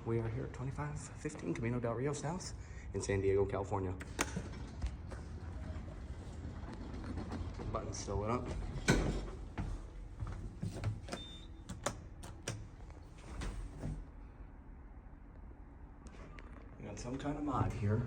We are here at 2515 Camino Del Rio South in San Diego, California. Button's still lit up. We got some kind of mod here.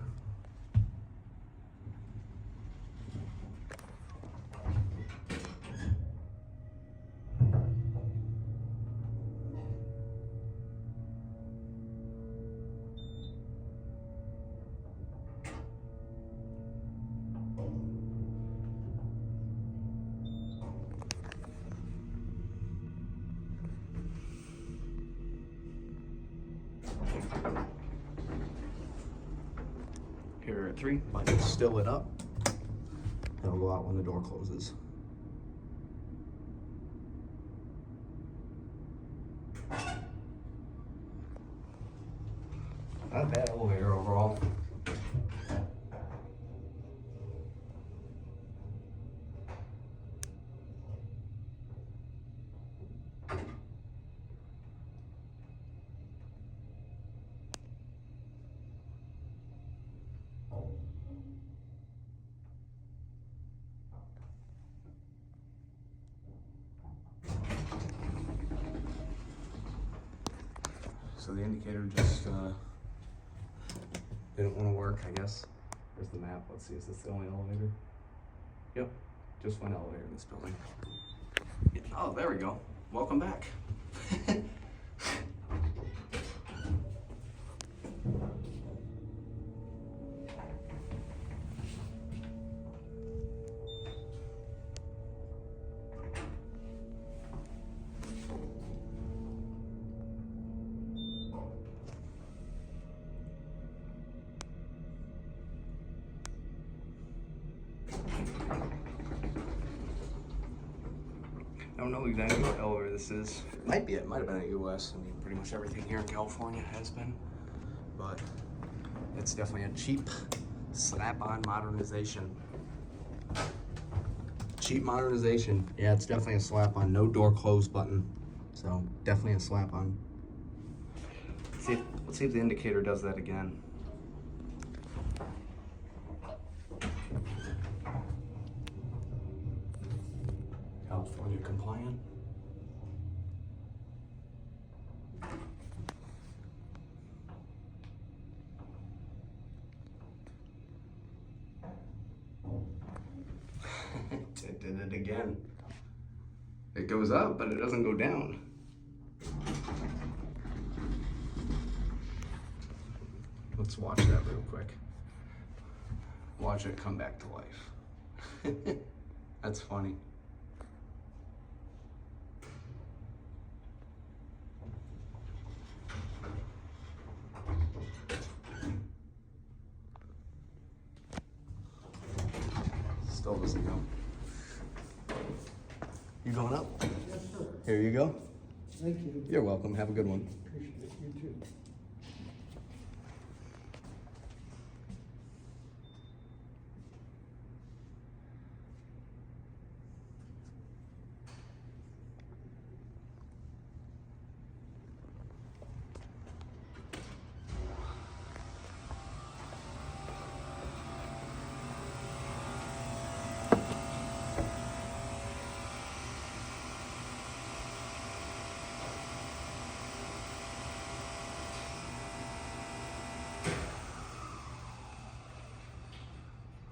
Here at 3, button's still lit up. It'll go out when the door closes. Not a bad elevator overall. So the indicator just didn't want to work, I guess. There's the map. Let's see, is this the only elevator? Yep, just one elevator in this building. Yeah. Oh, there we go. Welcome back. I don't know exactly what elevator this is. It might have been a US. I mean, pretty much everything here in California has been, but it's definitely a cheap slap-on modernization. Cheap modernization. Yeah, it's definitely a slap-on. No door close button, so definitely a slap-on. Let's see if the indicator does that again. California compliant. It did it again. It goes up, but it doesn't go down. Let's watch that real quick. Watch it come back to life. That's funny. Still doesn't go. You going up? Yes, sir. Here you go. Thank you. You're welcome. Have a good one. Appreciate it. You too.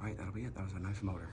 All right, that'll be it. That was a nice motor.